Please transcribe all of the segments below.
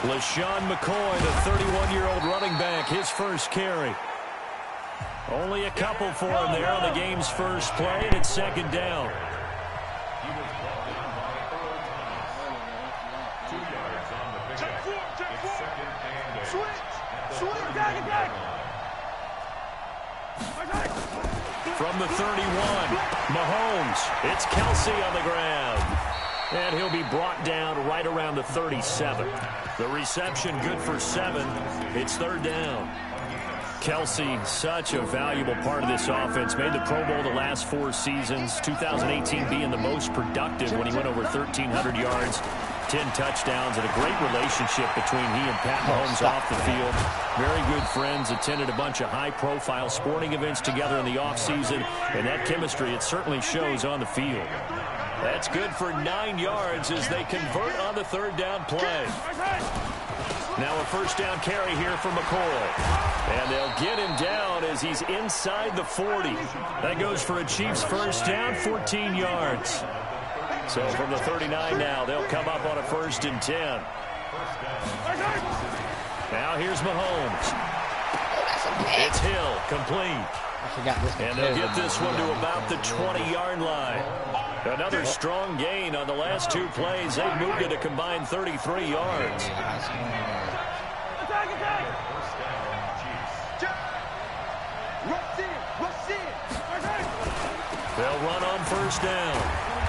LaShawn McCoy, the 31-year-old running back, his first carry. Only a couple for him there on the game's first play, and it's second down. From the 31, Mahomes. It's Kelsey on the ground. And he'll be brought down right around the 37. The reception good for 7. It's third down. Kelsey, such a valuable part of this offense. Made the Pro Bowl the last 4 seasons. 2018 being the most productive when he went over 1,300 yards, 10 touchdowns, and a great relationship between he and Pat Mahomes off the field. Very good friends, attended a bunch of high-profile sporting events together in the offseason, and that chemistry, it certainly shows on the field. That's good for 9 yards as they convert on the third down play. Now a first down carry here for McCoy. And they'll get him down as he's inside the 40. That goes for a Chiefs first down, 14 yards. So from the 39 now, they'll come up on a 1st and 10. Now here's Mahomes. It's Hill, complete. And they'll get this one to about the 20-yard line. Another strong gain on the last 2 plays. They've moved it a combined 33 yards. They'll run on first down.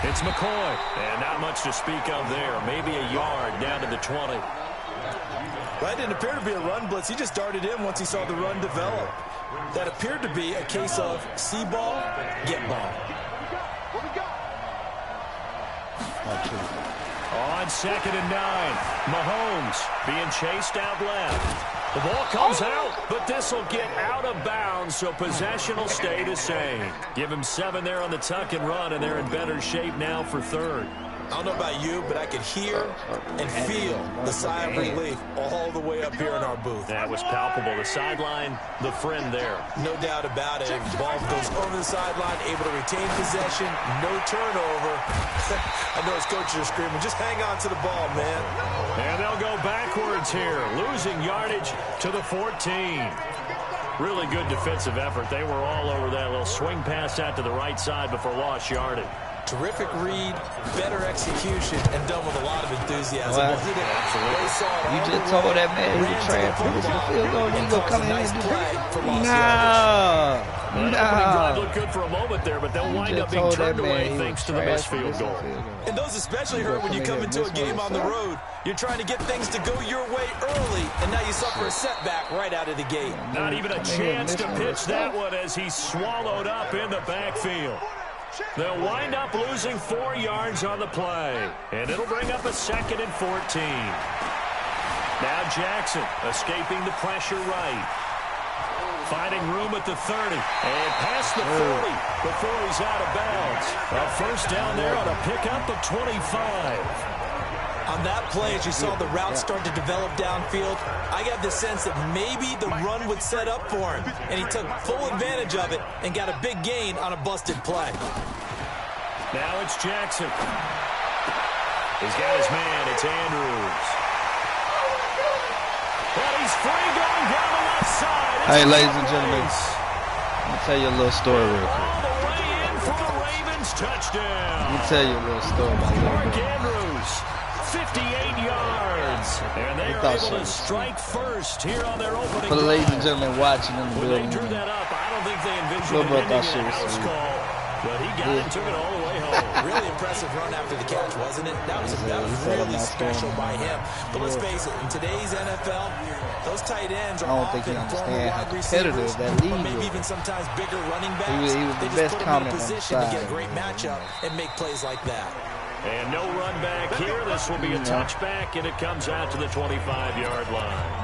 It's McCoy. And not much to speak of there. Maybe a yard down to the 20. That didn't appear to be a run blitz. He just darted in once he saw the run develop. That appeared to be a case of see ball, get ball. On 2nd and 9, Mahomes being chased out left. The ball comes out, but this will get out of bounds, so possession will stay the same. Give him 7 there on the tuck and run, and they're in better shape now for third. I don't know about you, but I could hear and feel the sigh of relief all the way up here in our booth. That was palpable. The sideline, the friend there. No doubt about it. Ball goes over the sideline, able to retain possession, no turnover. I know his coaches are screaming, just hang on to the ball, man. And they'll go backwards here, losing yardage to the 14. Really good defensive effort. They were all over that little swing pass out to the right side before lost yardage. Terrific read, better execution, and done with a lot of enthusiasm. Well, you just told that man he was trying to finish the field goal, you go come in and do that. No. Looked good for a moment there, but they'll wind up being turned away thanks to the missed field goal. And those especially hurt when you come into a game on the road. You're trying to get things to go your way early, and now you suffer a setback right out of the gate. Not even a chance to pitch that one as he's swallowed up in the backfield. They'll wind up losing 4 yards on the play, and it'll bring up a 2nd and 14. Now Jackson escaping the pressure right. Finding room at the 30 and past the 40 before he's out of bounds. A first down there on a pickup of 25. On that play, as you saw the route start to develop downfield, I got the sense that maybe the run would set up for him, and he took full advantage of it and got a big gain on a busted play. Now it's Jackson. He's got his man. It's Andrews. But he's free going down the left side. Hey, ladies and gentlemen, let me tell you a little story real quick. All the way in for the Ravens touchdown. Let me tell you a little story about Mark Andrews, 58 yards. And they are able to strike first here on their opening For the ladies and drive. gentlemen watching in the When building, they drew that up, I don't think they envisioned it ending in a house call. But he got it and took it all the way home. Really impressive run after the catch, wasn't it? That was really special by him. But let's face it, in today's NFL, those tight ends are often former wide receivers, or maybe even sometimes bigger running backs. He was the they best just put him in a comment on the position to side. get a great matchup and make plays like that. And no run back here. This will be a touchback, and it comes out to the 25-yard line.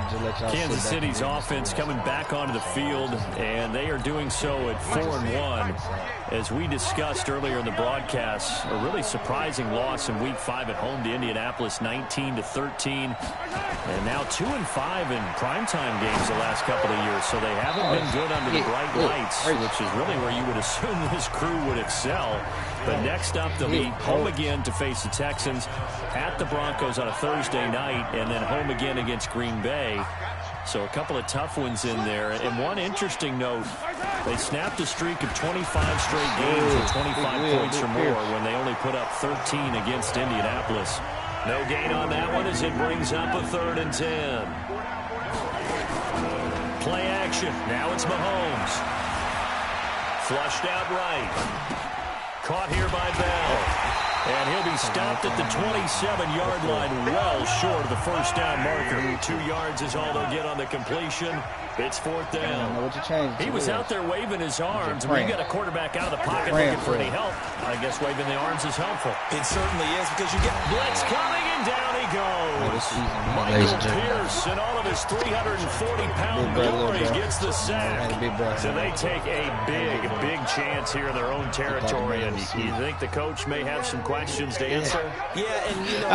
Kansas City's offense coming back onto the field, and they are doing so at 4-1. As we discussed earlier in the broadcast, a really surprising loss in Week 5 at home to Indianapolis, 19-13. And now 2-5 in primetime games the last couple of years, so they haven't been good under the bright lights, which is really where you would assume this crew would excel. But next up, they'll be home again to face the Texans, at the Broncos on a Thursday night, and then home again against Green Bay. So a couple of tough ones in there. And one interesting note, they snapped a streak of 25 straight games with 25 points or more when they only put up 13 against Indianapolis. No gain on that one as it brings up a 3rd and 10. Play action. Now it's Mahomes. Flushed out right. Caught here by Bell. And he'll be stopped at the 27-yard line, well short of the first down marker. 2 yards is all they'll get on the completion. It's 4th down. He was out there waving his arms. When you got a quarterback out of the pocket looking for any help, I guess waving the arms is helpful. It certainly is, because you get blitz coming, and down he goes. Michael Pierce and all of his 340-pound glory gets the sack. So they take a big chance here in their own territory. And you think the coach may have some questions to answer? Yeah, and you know,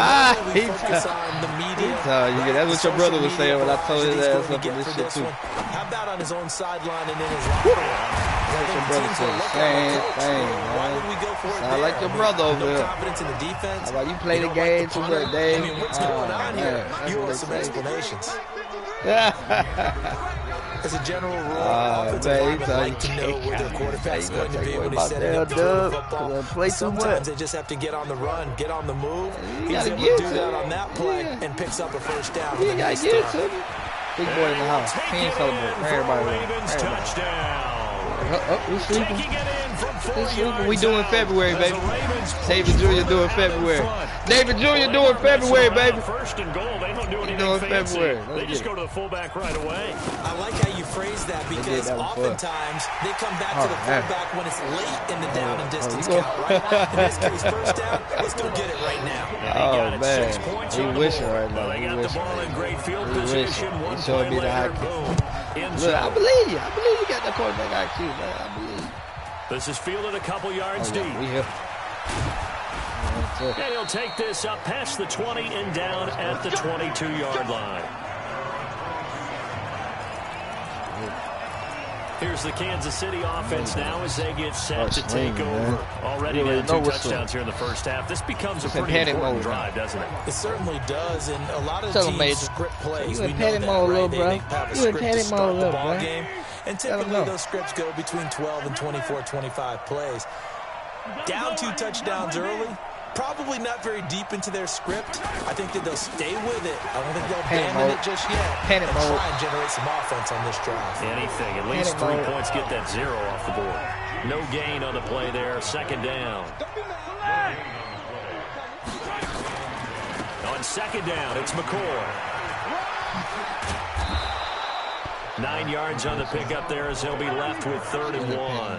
we focus on the media. That's what your brother was saying when I told his ass up in this shit too. How about on his own sideline and in his locker room? Your brother said the same thing, man. Sound like your brother over there. Confidence in the defense. How about you play the game too much, Dave? I mean, what's going on here? You want some explanations. As a general rule, offensive linemen like to know where their quarterback's going to be when he's setting up to throw the football. Sometimes they just have to get on the run, get on the move. He's able to do that on that play and picks up a first down. You got to get to him. Big boy in the house. He ain't celebrating. Everybody. We sleeping. We doing February, baby. David Jr. doing February. David Jr. doing February, baby. First and goal, they don't do anything doing fancy. February. They just go to the fullback right away. I like how you phrase that, because oftentimes they come back to the fullback when it's late in the down and distance count, right? In this case, first down, let's go get it right now. Oh, man. He wishing right now. They got the ball in great field position. One play later, boom. Look, I believe you. I believe you got that quarterback IQ, man. I believe you. This is fielded a couple yards deep. We here. And he'll take this up past the 20 and down at the 22-yard line. Here's the Kansas City offense now as they get set to take over. Already down 2 touchdowns here in the first half. This becomes a pretty important drive, doesn't it? It certainly does, and a lot of teams script plays. You in panic mode, little bro. You in panic mode, little bro. And typically those scripts go between 12 and 24, 25 plays. Down 2 touchdowns early. Probably not very deep into their script. I think that they'll stay with it. I don't think they'll abandon it just yet. Panic mode. Try and generate some offense on this drive. Anything. At least 3 points. Get that 0 off the board. No gain on the play there. Second down. On second down, it's McCoy. 9 yards on the pickup there as he'll be left with 3rd and 1.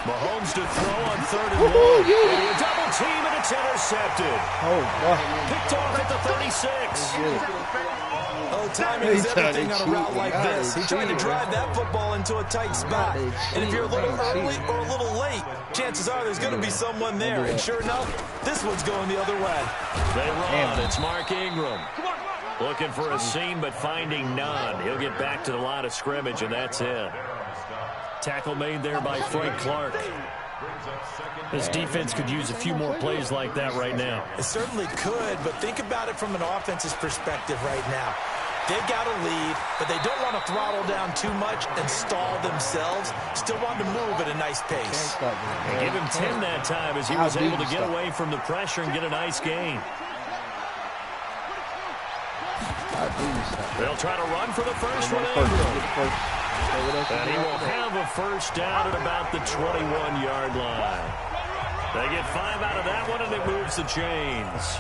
Mahomes to throw on 3rd and 1. A double team, and it's intercepted. Oh, boy. Picked off at the 36. Oh, timing is everything on a route like this. He tried to drive that football into a tight spot. And if you're a little early or a little late, chances are there's going to be someone there. And sure enough, this one's going the other way. They run. It's Mark Ingram. Looking for a seam, but finding none. He'll get back to the line of scrimmage, and that's it. Tackle made there by Frank Clark. This defense could use a few more plays like that right now. It certainly could, but think about it from an offense's perspective right now. They've got a lead, but they don't want to throttle down too much and stall themselves. Still want to move at a nice pace. They give him 10 that time as he was able to get away from the pressure and get a nice gain. They'll try to run for the first one. And he will have a first down at about the 21-yard line. They get 5 out of that one, and it moves the chains.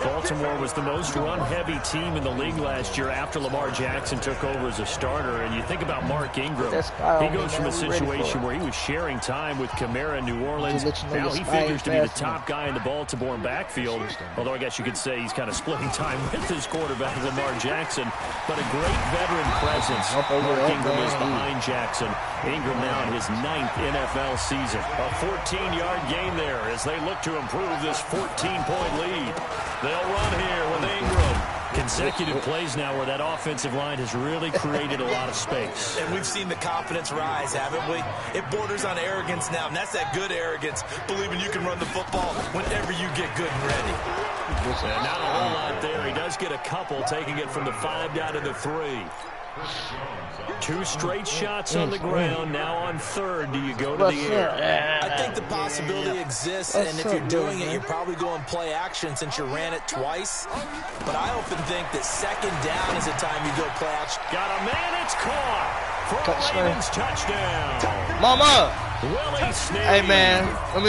Baltimore was the most run-heavy team in the league last year after Lamar Jackson took over as a starter. And you think about Mark Ingram. He goes from a situation where he was sharing time with Kamara in New Orleans. Now he figures to be the top guy in the Baltimore backfield. Although I guess you could say he's kind of splitting time with his quarterback, Lamar Jackson. But a great veteran presence. Mark Ingram is behind Jackson. Ingram now in his 9th NFL season. A 14-yard gain there as they look to improve this 14-point lead. They'll run here with Ingram. Consecutive plays now where that offensive line has really created a lot of space. And we've seen the confidence rise, haven't we? It borders on arrogance now, and that's that good arrogance, believing you can run the football whenever you get good and ready. And not a whole lot there. He does get a couple, taking it from the 5 down to the 3. 2 straight shots on the ground. Now on 3rd, do you go to the air? I think the possibility exists, and if you're doing it, you're probably going play action since you ran it twice. But I often think that 2nd down is a time you go play action. Got a man, it's caught for a Ravens touchdown. Mama! Willie Snead. Hey, man, let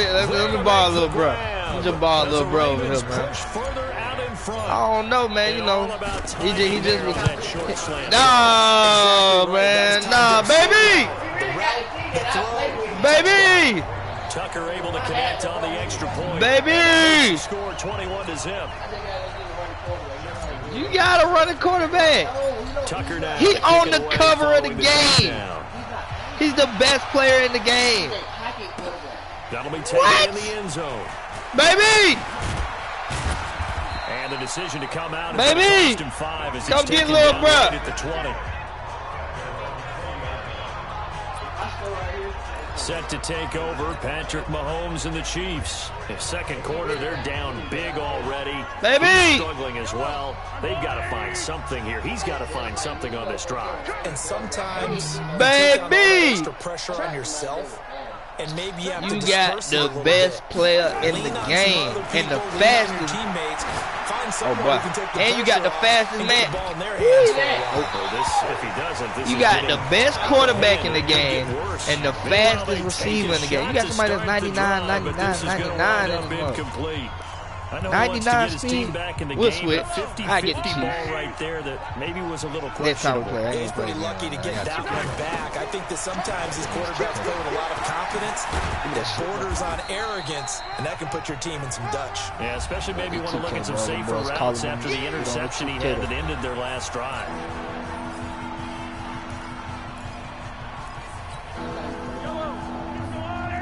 me borrow a little bro. Let me just borrow a little bro over here, man. I don't know, man. You know, he just was. No, man, nah, baby, baby. Tucker able to connect on the extra point. Baby, score 21-0. You gotta run a quarterback. Tucker now. He on the cover of the game. He's the best player in the game. That'll be taken in the end zone. Baby. And the decision to come out. Baby, come get little bruh. At the 20. Set to take over, Patrick Mahomes and the Chiefs. In 2nd quarter, they're down big already. Baby! He's struggling as well. They've got to find something here. He's got to find something on this drive. And sometimes, baby, extra pressure on yourself. And maybe you have you got the best player in the game and the fastest. Oh, boy. And you got the fastest man. You got the best quarterback in the game and the fastest receiver in the game. You got somebody that's 99 in the 99 speed. We'll switch. I get the Chiefs. Right there that maybe was a little Next time we questionable. play. He's pretty lucky to get that one back. I think that sometimes his quarterbacks play with a lot of confidence. It borders on arrogance, and that can put your team in some Dutch. Yeah, especially maybe want to look at some safer routes after the interception he had that ended their last drive.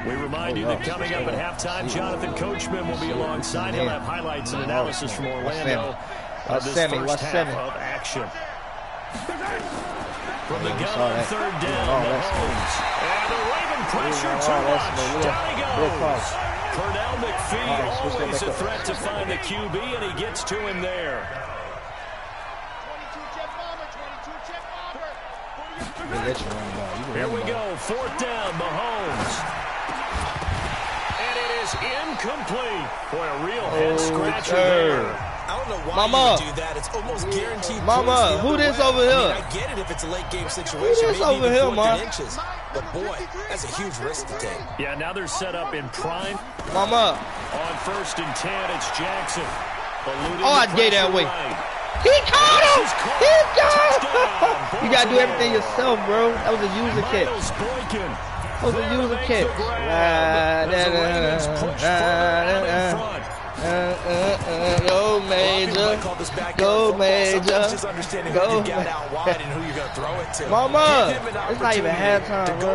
We remind you that coming up at halftime, Jonathan Coachman will be alongside. He'll have highlights and analysis from Orlando of this first half of action. From the gun on 3rd down, Mahomes. And the Raven pressure too much. Down he goes. Pernell McPhee, always a threat to find the QB, and he gets to him there. Here we go, 4th down, Mahomes. Incomplete. Boy, a real head scratcher there. I don't know why you would do that. It's almost guaranteed. Mama, who this over here? I mean, I get it if it's a late game situation. Who this over here, man? But boy, that's a huge risk to take. Yeah, now they're set up in prime. Mama. On 1st and 10, it's Jackson. I get that way. He caught him! He got him! You gotta do everything yourself, bro. That was a user catch. That was a user catch. Go major. Go major. Go. Mama, it's not even halftime, bro.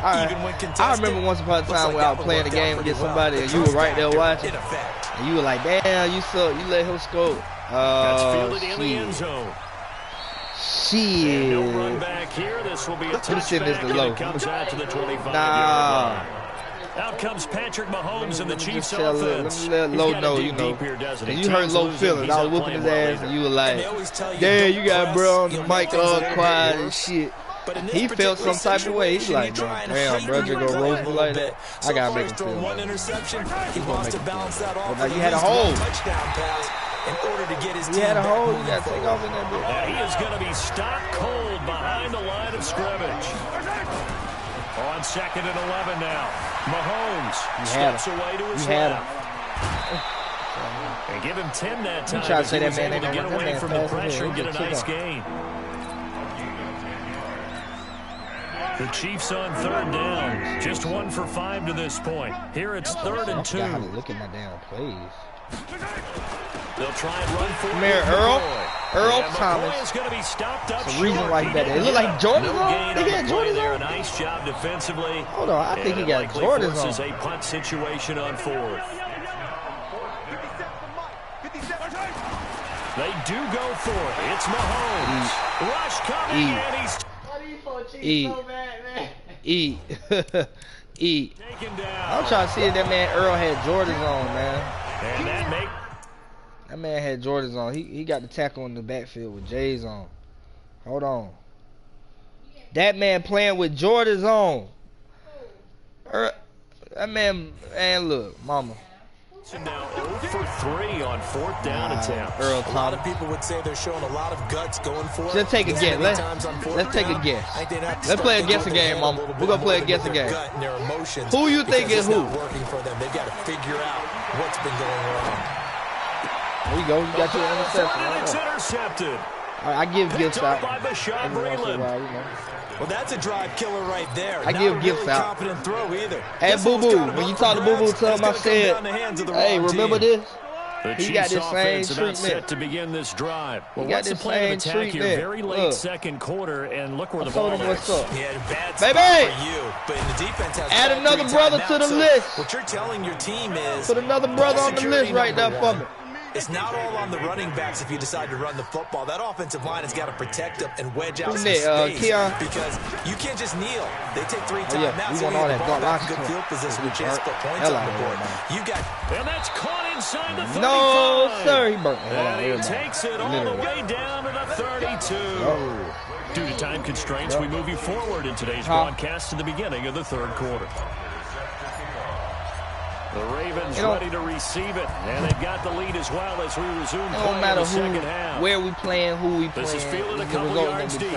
I remember once upon a time when I was playing a game against somebody and you were right there watching. And you were like, damn, you let him score. Oh, shit. Shit. No run back here. This will be a touchback, and it comes out to the 25-yard line. Out comes Patrick Mahomes and the Chiefs offense. Let Low know, you know. And you hurt Low feelings. I was whooping his ass, and you were like, "Damn, you got bro on the mic all quiet and shit." He felt some type of way. He's like, "Damn, bro, just gonna roast me like that." I gotta make him feel one interception. He wants to balance that off. Now you had a hole. Touchdown pass. In order to get his team had a hole, you got to take off in that bit. Yeah, he is going to be stopped cold behind the line of scrimmage. On 2nd and 11 now. Mahomes steps away to his left. And give him 10 that time. Try to say that man ain't gonna get away from the pressure and get a nice gain. The Chiefs on 3rd down. Just 1 for 5 to this point. Here it's 3rd and 2. I gotta look at my damn plays. They'll try and run for Come here, Earl. Earl Thomas. Is going to be stopped up. That's the reason why he got that. It look like Jordan's on. They got Jordan's on. Nice job defensively. Hold on, I think he got Jordan's on. This is a punt situation on 4th. They do go for it. It's Mahomes. Rush coming, and he's... Eat. I'm trying to see if that man Earl had Jordans on, man. And that man had Jordans on. He got the tackle in the backfield with J's on. Hold on. That man playing with Jordans on. That man look, mama. Now 0 for 3 on 4th down attempt. Earl Thomas. A lot of people would say they're showing a lot of guts going for it. Let's take a guess. Let's take a guess. Let's play a guessing game, mama. We're gonna play a guessing game. Who you think is who? Working for them. They've got to figure out what's been going wrong. There you go. You got your interception. It's intercepted. I give gifts out. Well, that's a drive killer right there. I give gifts out. Confident throw either. Hey, Boo Boo, when you talk to Boo Boo, tell him I said, hey, remember this? He got the same treatment to begin this drive. He got the same treatment. Very late second quarter, and look where the ball is. What's up? He had a bad baby, for you, but in the defense has add another brother to the list. What you're telling your team is put another brother on the list right there for me. It's not all on the running backs if you decide to run the football. That offensive line has got to protect them and wedge out some space because you can't just kneel. They take 3 timeouts. We want all that good field position with chance to put points on the board. You got, and that's caught inside the 35. No, sir, he burnt. And he takes it all the way down to the 32. Due to time constraints, we move you forward in today's broadcast to the beginning of the 3rd quarter. The Ravens ready to receive it, and they've got the lead as well as we resume play in the second half. Where we playing, who we playing. This is fielded a couple yards deep. It's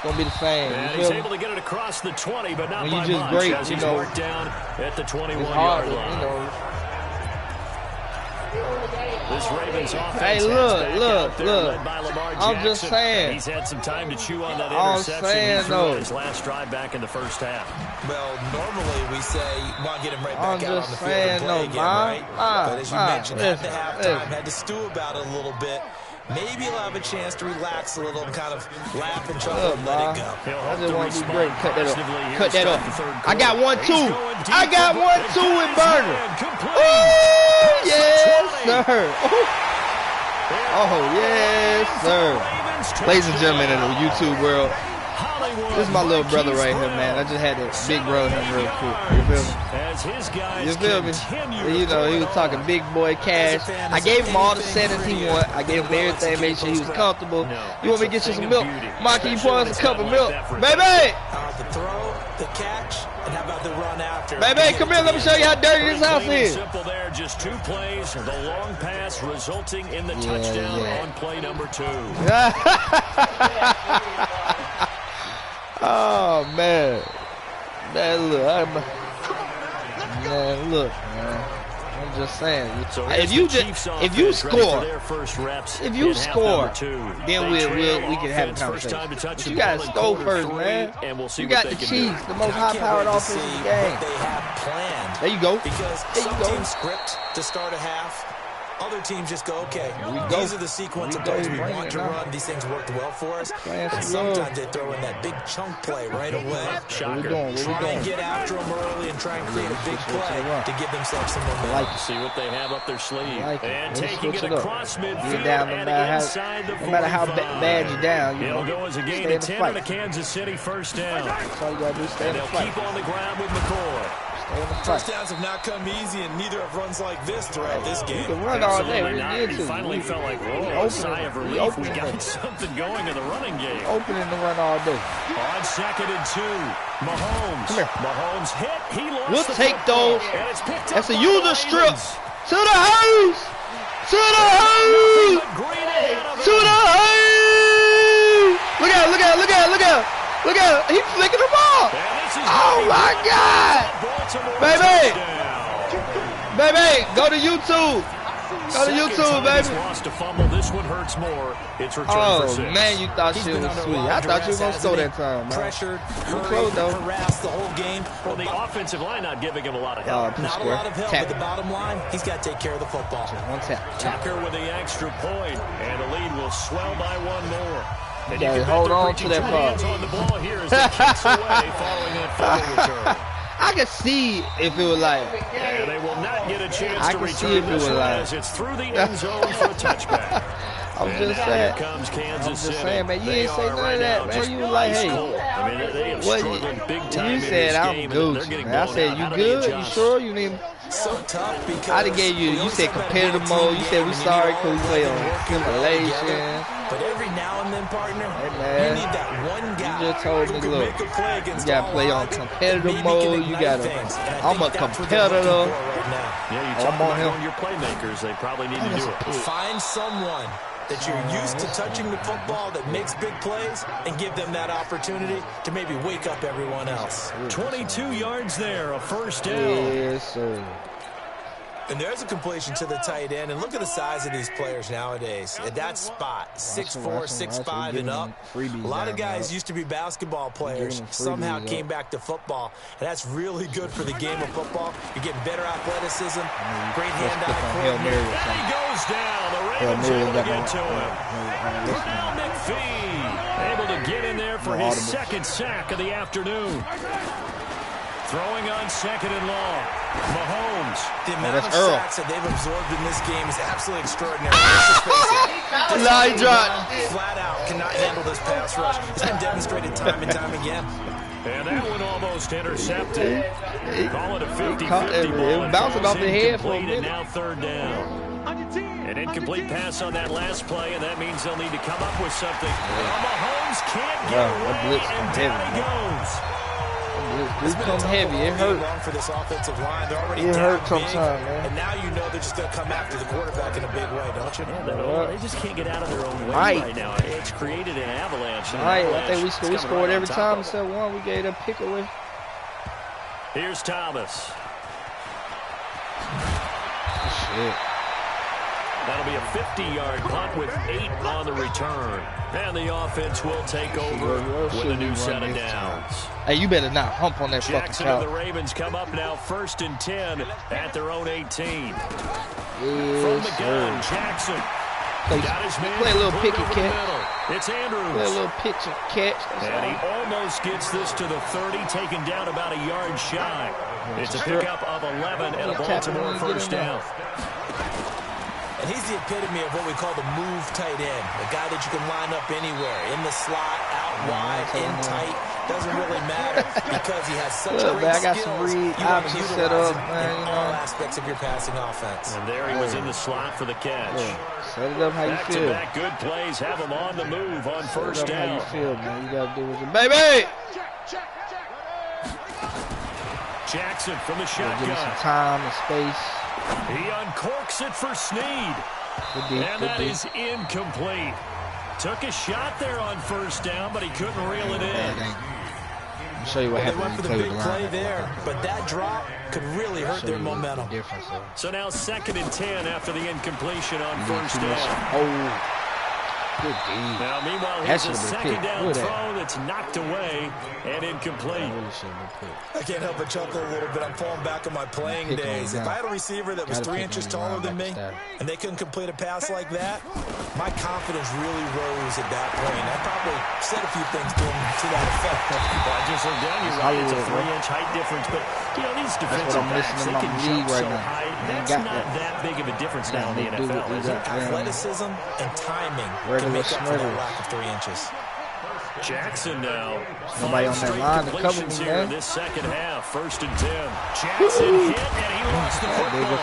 gonna be the same. And he's able to get it across the 20, but not by much. Great, as he's marked down at the 21-yard line. This Ravens offense. Hey, look. I'm just saying. He's had some time to chew on that interception. He threw his last drive back in the first half. Well, normally we say, well, get him right back out on the field and play again, right? But as you mentioned, at the halftime, had to stew about it a little bit. Maybe he'll have a chance to relax a little and kind of laugh and chuckle and let it go. I just want to be great. Cut that up. I got 1-2. I got 1-2 in Burner. Oh, yes, sir. Oh, yes, sir. Ladies and gentlemen in the YouTube world, this is my little brother right here, man. I just had to big brother him real quick. You feel me? You feel me? You know, he was talking big boy cash. I gave him all the settings he wanted. I gave him everything, made sure he was comfortable. You want me to get you some milk? Mark, can you pour us a cup of milk? Baby! The throw, the catch, and how about the run after? Baby, come here, let me show you how dirty this house is. Simple there, just 2 plays. The long pass resulting in the touchdown on play number 2. Oh man, look, man. I'm just saying. So if you score, then we can have a conversation. But you gotta score first, man. You got the Chiefs, the most high-powered offense in the game. They have planned. There you go. Because some teams script to start a half. Other teams just go, okay, these are the sequence of plays we want to run. These things worked well for us. And sometimes they throw in that big chunk play right away. Shocker. Try and get after them early and try and create a big play to give themselves some momentum. See what they have up their sleeve. And taking it across midfield and inside the 45. No matter how bad you're down, It'll go as a gain of 10 on a Kansas City first down. That's all you got to do, stay in the fight. They'll keep on the ground with McCoy. Touchdowns have not come easy, and neither have runs like this throughout this game. You can run all day. We finally felt like, whoa, a sigh of relief. We got something going in the running game. Opening the run all day. On 2nd and 2, Mahomes. Come here. Mahomes hit. He lost We'll take those. That's a user strip. To the house. To the house. To the house. Look out. He's flicking the ball. Oh, my God. Baby. Baby, go to YouTube. Go to YouTube, baby. Lost a fumble. This one hurts more. It's returned for 6. Man, you thought she was sweet. I thought you were going to score that time, man. Pressured, harassed the whole game. Well, the offensive line not giving him a lot of help. Not a lot of help, but the bottom line, he's got to take care of the football. One tap. Tucker with the extra point, and the lead will swell by 1 more. And you can hold on to that ball. On the ball here as it kicks away following that fumble return. I could see if it was like. And they will not get a chance to return this one as it's through the end zone for a touchback. I'm just saying, man, you ain't say none of that, man. You was like, hey, I mean, they have struggled big time. You said I'm good. I said, you good? You sure? You need so tough because I done gave you said competitive mode. You said we sorry because we play on simulation. But every now and then, partner, hey, you need that one guy. You just told me, look, you got to play on competitive mode. You got to, I'm a competitor. Yeah, you talk about your playmakers. They probably need to do it. Find someone that you're used to touching the football that makes big plays and give them that opportunity to maybe wake up everyone else. 22 yards there, a first down. Yes, sir. And there's a completion to the tight end. And look at the size of these players nowadays. At that spot, 6'4", 6'5", and up. A lot of guys used to be basketball players, somehow came back to football. And that's really good for the game of football. You're getting better athleticism, great hand-eye coordination. And he goes down. The Ravens able to get to him. Now McPhee able to get in there for his second sack of the afternoon. Throwing on 2nd and long. Mahomes. The amount of sacks that they've absorbed in this game is absolutely extraordinary. Let's just face it. Flat out cannot handle this pass rush. It's been demonstrated time and time again. And that one almost intercepted. Call it a 50-50 ball. Bouncing off the head for a minute. Now 3rd down. An incomplete pass on that last play, and that means they'll need to come up with something. Mahomes can't get away, and down he goes. This come heavy. It hurt. For this offensive line. They're already it hurt sometimes, man. And now you know they're just going to come after the quarterback in a big way, don't you? They just can't get out of their own way right now. It's created an avalanche. I think we scored every time except one. We gave that pick away. Here's Thomas. Shit. That'll be a 50-yard punt with 8 on the return. And the offense will take over with a new set of downs. Hey, you better not hump on that Jackson fucking and the Ravens come up now 1st and 10 at their own 18. Yes, from the gun, Jackson. Got his man play a little pick and catch. It's Andrews. Play a little pitch and catch. And he almost gets this to the 30, taken down about a yard shy. It's a pickup of 11 and a Baltimore first down. And he's the epitome of what we call the move tight end. A guy that you can line up anywhere. In the slot, out wide, in tight. Doesn't really matter because he has such great I got some read options set up, man. In all aspects of your passing offense. And there he was in the slot for the catch. Set it up how you feel. Back-to-back good plays have him on the move on first down. How you feel, man. You got to do with it. Baby! Jackson from the shotgun. Give him some time and space. He uncorks it for Snead. And that is incomplete. Took a shot there on first down, but he couldn't reel it in. I'll show you what happened when you play with the line. There, but that drop could really hurt their momentum. So now 2nd and 10 after the incompletion on first down. Oh. Good D. Now, meanwhile, here's a second down throw that's knocked away and incomplete. I can't help but chuckle a little bit. I'm falling back on my playing days. If I had a receiver that was 3 inches taller than me and they couldn't complete a pass like that, my confidence really rose at that point. I probably said a few things to that effect. Well, I just looked down. You're right. It's a 3-inch height difference. But, you know, these defensive backs, they can jump so high. That's not that big of a difference now in the NFL, is it? Athleticism and timing can make up for that lack of 3 inches. Jackson now. Nobody on that line to cover me, here in this second half. 1st and 10. Jackson hit, and he lost the football.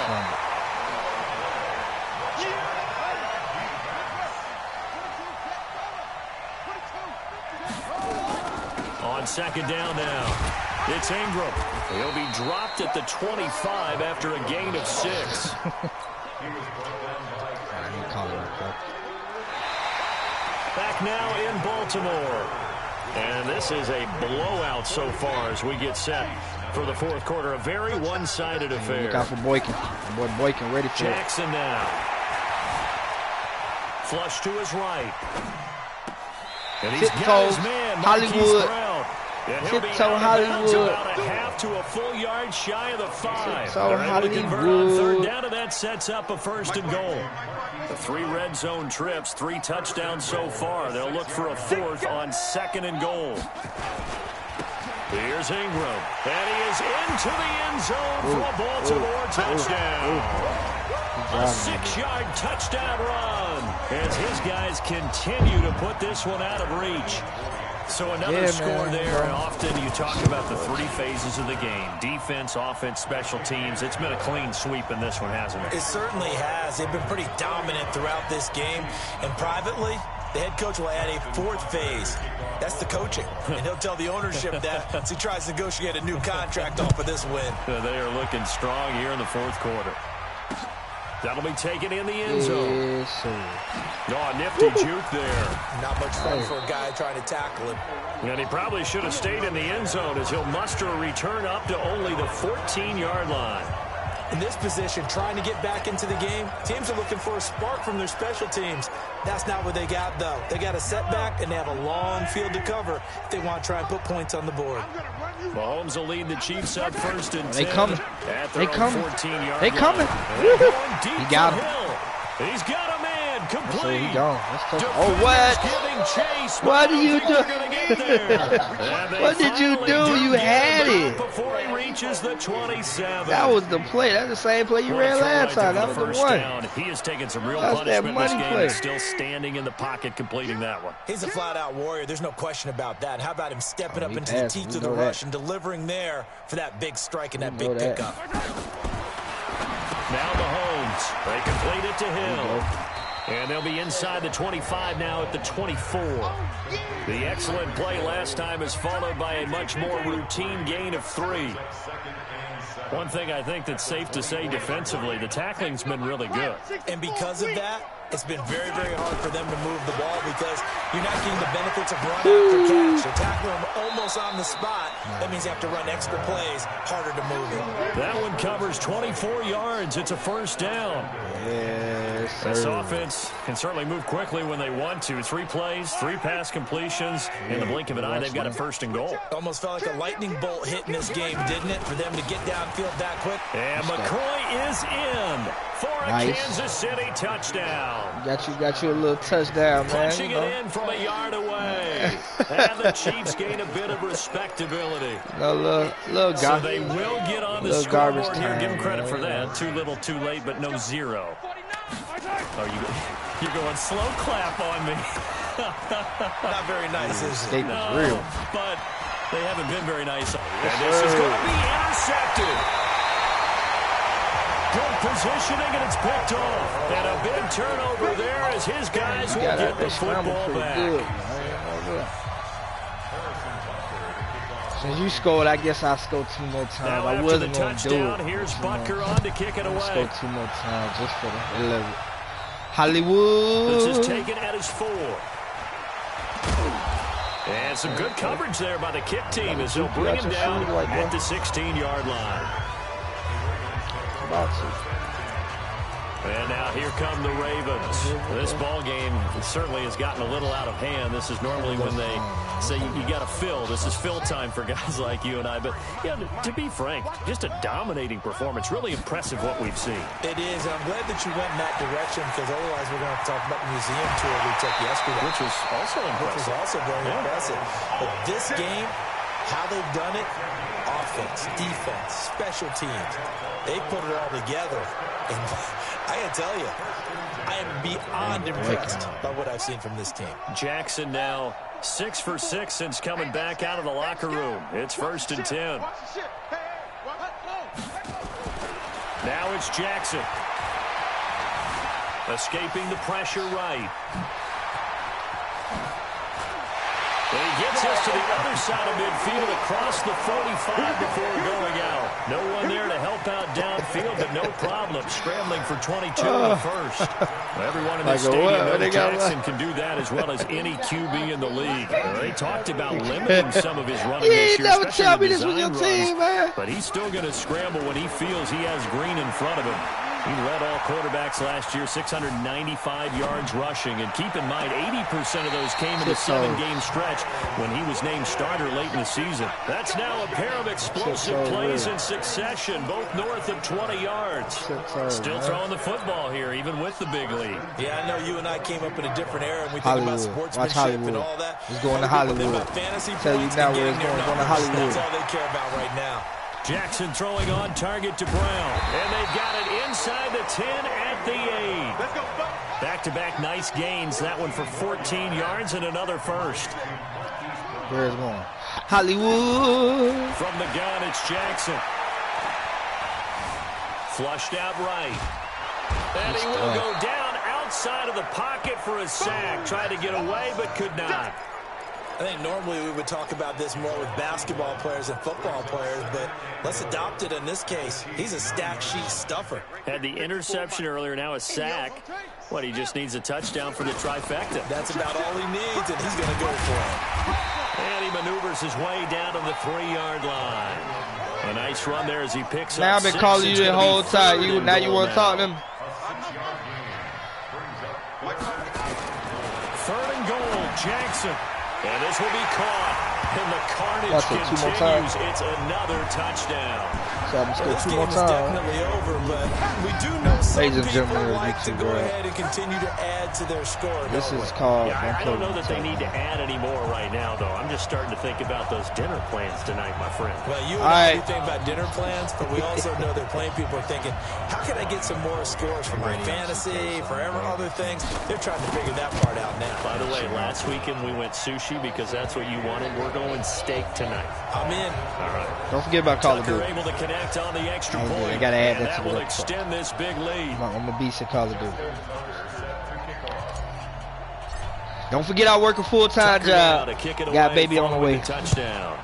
On 2nd down now. It's Ingram. He'll be dropped at the 25 after a gain of 6. Back now in Baltimore. And this is a blowout so far as we get set for the fourth quarter. A very one-sided affair. Look out for Boykin. Boy Boykin ready for Jackson it. now. Flush to his right. And he's got his man, Hollywood. Tiptoe Hollywood. About a half to a full yard shy of the 5. Tiptoe Hollywood. Third down, and that sets up a 1st and goal. The 3 red zone trips, 3 touchdowns so far. They'll look for a 4th on 2nd and goal. Here's Ingram, and he is into the end zone for a Baltimore touchdown. A 6-yard touchdown run as his guys continue to put this one out of reach. So another score there, and often you talk about the 3 phases of the game. Defense, offense, special teams. It's been a clean sweep in this one, hasn't it? It certainly has. They've been pretty dominant throughout this game. And privately, the head coach will add a 4th phase. That's the coaching. And he'll tell the ownership that as he tries to negotiate a new contract off of this win. They are looking strong here in the 4th quarter. That'll be taken in the end zone. Yes, sir. Oh, nifty juke there. Not much fun for a guy trying to tackle him. And he probably should have stayed in the end zone as he'll muster a return up to only the 14-yard line. In this position, trying to get back into the game, teams are looking for a spark from their special teams. That's not what they got, though. They got a setback, and they have a long field to cover if they want to try and put points on the board. Mahomes will lead the Chiefs up 1st and 10. They coming. They coming. They coming. He got him. He's got a man complete. So he gone. Oh, what? What do you do? What did you do? You had it. Before he reaches the 27. That was the play. That's the same play you ran last time. That was the one. He has taken some real That's punishment that this money game. play. He's still standing in the pocket, completing that one. He's a flat-out warrior. There's no question about that. How about him stepping up into the teeth of the rush and delivering there for that big strike and that big pickup. Now Mahomes. They complete it to Hill. And they'll be inside the 25 now at the 24. The excellent play last time is followed by a much more routine gain of 3. One thing I think that's safe to say defensively, the tackling's been really good. And because of that, it's been very, very hard for them to move the ball because you're not getting the benefits of run after catch. You're tackling them almost on the spot. That means you have to run extra plays, harder to move it. That one covers 24 yards. It's a 1st down. Yes, sir. This offense can certainly move quickly when they want to. 3 plays, 3 pass completions. In the blink of an eye, they've got a 1st and goal. Almost felt like a lightning bolt hit in this game, didn't it? For them to get downfield that quick. And McCoy is in for a Kansas City touchdown. Got you a little touchdown, man. Punching it in from a yard away. And the Chiefs gain a bit of respectability. Little so they will get on the scoreboard here. Give them credit for that. Too little, too late, but no 0. Oh, you're going slow clap on me. Not very nice, is it? No, real. But they haven't been very nice. And this is going to be intercepted. Good positioning, and it's picked off. And a big turnover there as his guys will get the football back. Since you scored, I guess I'll score 2 more times. I wasn't going to do it. Here's Butker on to kick it away. Score 2 more times just for the hell of it. Hollywood. This is taken at his 4. And some good coverage there by the kick team as they'll bring him down at the 16-yard line. And now here come the Ravens. This ball game certainly has gotten a little out of hand. This is normally when they say you got to fill. This is fill time for guys like you and I. But yeah, to be frank, just a dominating performance. Really impressive what we've seen. It is. I'm glad that you went in that direction because otherwise we're going to talk about the museum tour we took yesterday, which was also impressive. Which was also very impressive. But this game, how they've done it, offense, defense, special teams, they put it all together. And I gotta tell you, I am beyond impressed by what I've seen from this team. Jackson now 6 for 6 since coming back out of the locker room. It's 1st and 10. Now it's Jackson. Escaping the pressure right. And he gets us to the other side of midfield across the 45 before going out. No one there to help out downfield, but no problem. Scrambling for 22 in the first. Everyone in the stadium knows Jackson can do that as well as any QB in the league. They talked about limiting some of his running this year, especially the design runs, but he's still going to scramble when he feels he has green in front of him. He led all quarterbacks last year, 695 yards rushing. And keep in mind, 80% of those came in the 7-game stretch when he was named starter late in the season. That's now a pair of explosive plays in succession, both north of 20 yards. Still throwing the football here, even with the big lead. Yeah, I know you and I came up in a different era, and we think about sportsmanship and all that. He's going to Hollywood. Tell you now where it's going to Hollywood. That's all they care about right now. Jackson throwing on target to Brown. And they've got it inside the 10 at the 8. Back-to-back nice gains. That one for 14 yards and another first. Where is it going? Hollywood. From the gun, it's Jackson. Flushed out right. And he will go down outside of the pocket for a sack. Tried to get away, but could not. I think normally we would talk about this more with basketball players and football players, but let's adopt it in this case. He's a stack sheet stuffer. Had the interception earlier, now a sack. What, he just needs a touchdown for the trifecta. That's about all he needs, and he's going to go for it. And he maneuvers his way down to the 3-yard line. A nice run there as he picks up. Now I've been calling you the whole time. Now you want to talk to him? 3rd and goal, Jackson. And this will be caught. And the carnage continues. It's another touchdown. This game is definitely over, but we do know some people like to go ahead and continue to add to their score. This is called... Yeah, I don't know that they need to add any more right now, though. I'm just starting to think about those dinner plans tonight, my friend. Well, you and I do think about dinner plans, but we also know that playing people are thinking, how can I get some more scores for my fantasy, for other things? They're trying to figure that part out now. By the way, last weekend we went sushi because that's what you wanted. We're going steak tonight. I'm in. All right. Don't forget about Call of Duty. Able to connect on the extra point. I gotta add that to the will extend this big lead. I'm a beast at Call of Duty. Don't forget I work a full-time job. Got baby on the way. Touchdown.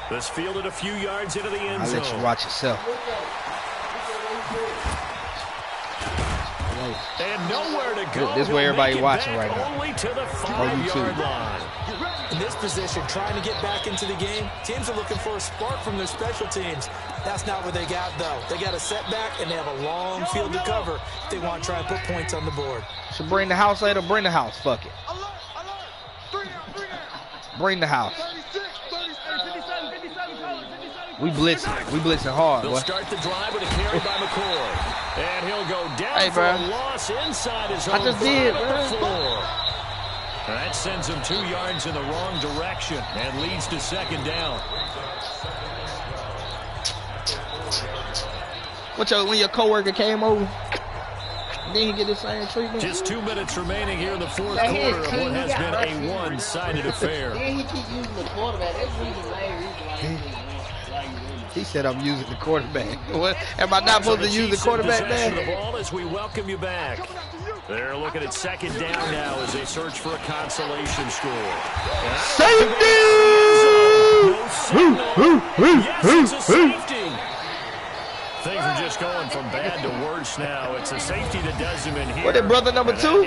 This fielded a few yards into the end zone. I'll let you watch yourself. And nowhere to go. This is where everybody watching right now. Only to the 5-yard line. In this position, trying to get back into the game, teams are looking for a spark from their special teams. That's not what they got, though. They got a setback, and they have a long field to cover if they want to try and put points on the board. So bring the house later, bring the house. Fuck it. Bring the house. We blitzing. We blitzing hard, boy. They'll start the drive with a carry by McCoy. And he'll go down for a loss inside his own. I just did, bro. That sends him 2 yards in the wrong direction and leads to 2nd down. When your coworker came over, then he get the same treatment. Just 2 minutes remaining here in the 4th quarter of what has been a one-sided affair. Then he keep using the quarterback. That's really lame. He said I'm using the quarterback. What? Am I not supposed to use the quarterback, man? The ball as we welcome you back. They're looking at 2nd down now as they search for a consolation score. Safety! Yes, it's a safety. Things are just going from bad to worse now. It's a safety that does him in here. What, that brother number 2?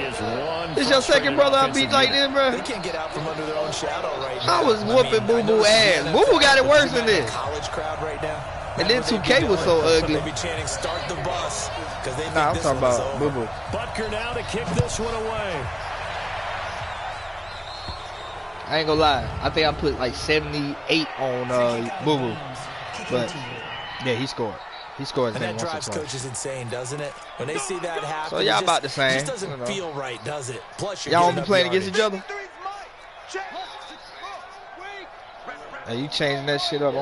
This your second brother I beat like this, bro? They can't get out from under their own shadow right now. I was whooping Boo Boo ass. Boo Boo got it worse than this. College crowd right now. And then 2K was so ugly. They be chanting, "Start the bus," because they think I'm talking about Boo Boo. Butker now to kick this one away. I ain't gonna lie. I think I put like 78 on Boo Boo. But yeah, he scored. He scored. And that drives coaches insane, doesn't it? When they see that happen, so y'all about the same. It just doesn't feel right, does it? Plus, y'all don't be playing against each other. Hey, you changing that shit up?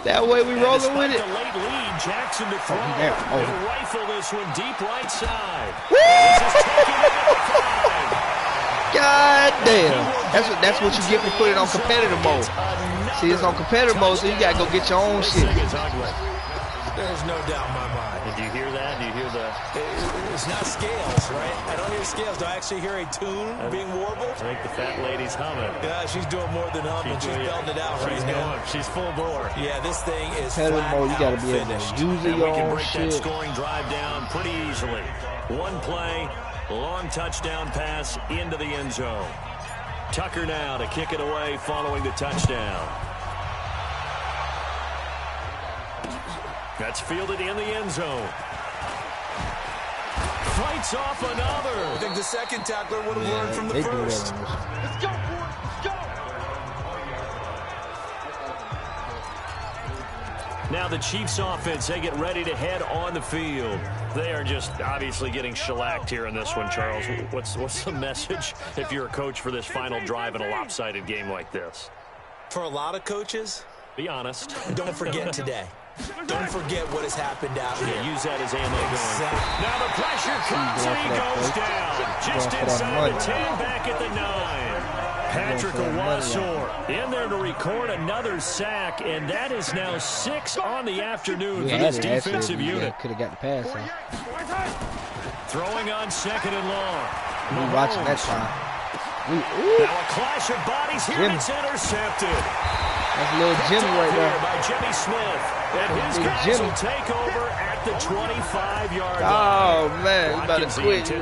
That way we rolling with it. The late lead, Jackson to throw. He'll rifle this one deep right side. God damn. That's what you get for putting it on competitive mode. See, it's on competitive mode, so you gotta go get your own shit. There's no doubt in my mind. Did you hear that? Do you hear the It's not scales, right? I don't hear scales. Do I actually hear a tune being warbled? I think the fat lady's humming. Yeah, she's doing more than humming. She's belting it out right now. She's full bore. Yeah, this thing is flat out you gotta be able to use it. We can break that scoring drive down pretty easily. One play, long touchdown pass into the end zone. Tucker now to kick it away following the touchdown. That's fielded in the end zone. Fights off another. I think the second tackler would have learned from the first. Let's go, boys. Let's go. Now the Chiefs offense, they get ready to head on the field. They are just obviously getting shellacked here in this one, Charles. What's the message if you're a coach for this final drive in a lopsided game like this? For a lot of coaches, be honest. Don't forget today. Don't forget what has happened out here. Use that as ammo going. Now the pressure comes and he goes down. Just inside the 10, back at the 9. Patrick Owasor in there to record another sack, and that is now 6 on the afternoon for this defensive unit. Could have got the pass. Throwing on 2nd and long. We watching that time. Now a clash of bodies here, and it's intercepted. That's a little Jimmy right there. By Jimmy Smith. And his guys will take over at the 25-yard line. Oh, man. You better quit. You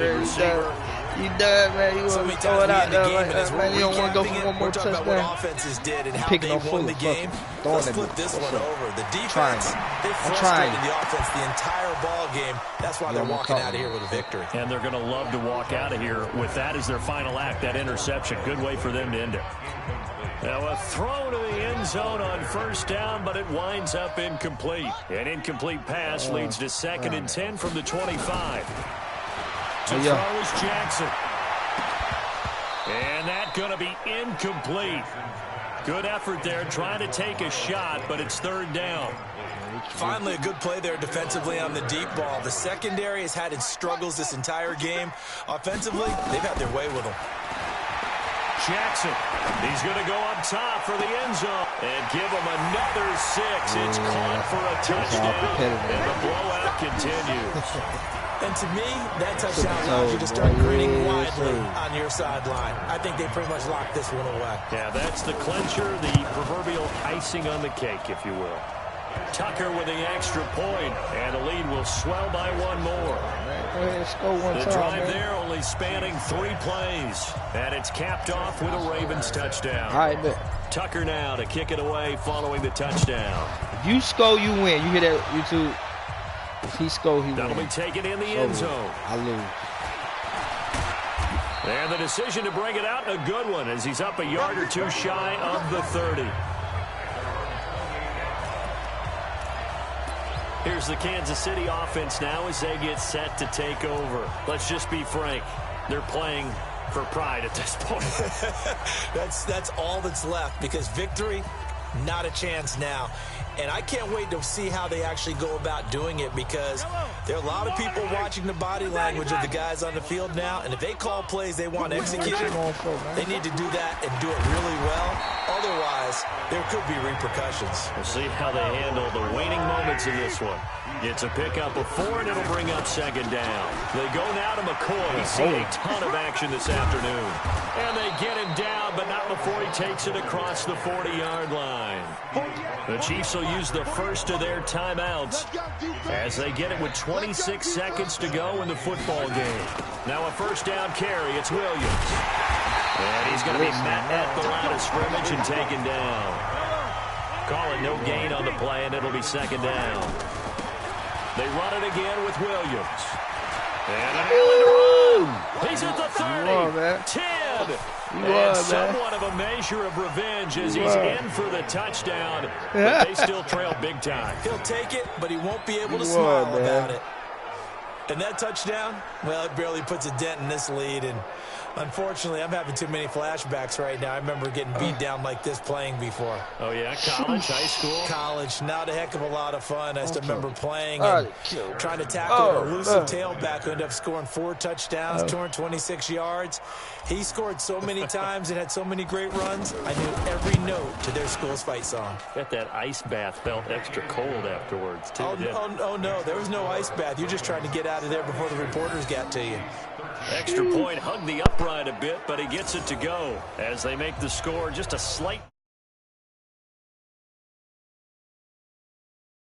done, man. You want to throw it out there like that, man. You don't want to go for one more touchdown. What offenses did and how they won the game. Let's flip this one over. The defense, they frustrated the offense the entire ball game. That's why they're walking out of here with a victory. And they're going to love to walk out of here with that as their final act, that interception. Good way for them to end it. Now a throw to the end zone on 1st down, but it winds up incomplete. An incomplete pass leads to 2nd and 10 from the 25. To throw is Jackson. And that's going to be incomplete. Good effort there, trying to take a shot, but it's 3rd down. Finally, a good play there defensively on the deep ball. The secondary has had its struggles this entire game. Offensively, they've had their way with them. Jackson, he's going to go up top for the end zone and give him another 6. It's caught for a touchdown, and the blowout continues. And to me, that touchdown allows you to start grinning widely on your sideline. I think they pretty much locked this one away. Yeah, that's the clincher, the proverbial icing on the cake, if you will. Tucker with the extra point, and the lead will swell by one more. The drive there only spanning 3 plays, and it's capped off with a Ravens touchdown. All right, bet. Tucker now to kick it away following the touchdown. If you score, you win. You hear that, YouTube? If he score, he wins. That'll be taken in the end zone. I lose. And the decision to bring it out, a good one, as he's up a yard or 2 shy of the 30. Here's the Kansas City offense now as they get set to take over. Let's just be frank. They're playing for pride at this point. That's all that's left, because victory, not a chance now. And I can't wait to see how they actually go about doing it, because there are a lot of people watching the body language of the guys on the field now. And if they call plays they want executed, they need to do that and do it really well. Otherwise, there could be repercussions. We'll see how they handle the waning moments in this one. It's a pickup of 4, and it'll bring up 2nd down. They go now to McCoy. He's seen a ton of action this afternoon. And they get him down, but not before he takes it across the 40-yard line. The Chiefs will use the first of their timeouts as they get it with 26 seconds to go in the football game. Now a 1st down carry. It's Williams. And he's going to be met at the line of scrimmage and taken down. Call it no gain on the play, and it'll be 2nd down. They run it again with Williams. And an alley run. He's at the 30, 10. And somewhat of a measure of revenge as he's in for the touchdown. But they still trail big time. He'll take it, but he won't be able to smile about it. And that touchdown, well, it barely puts a dent in this lead. And Unfortunately, I'm having too many flashbacks right now. I remember getting beat down like this playing before. Oh, yeah? College, high school? College. Not a heck of a lot of fun. I just remember playing and trying to tackle an elusive tailback who ended up scoring 4 touchdowns, 226 yards. He scored so many times and had so many great runs, I knew every note to their school's fight song. Bet that ice bath felt extra cold afterwards, too. Oh, no. There was no ice bath. You're just trying to get out of there before the reporters got to you. Extra point hugged the upright a bit, but he gets it to go as they make the score just a slight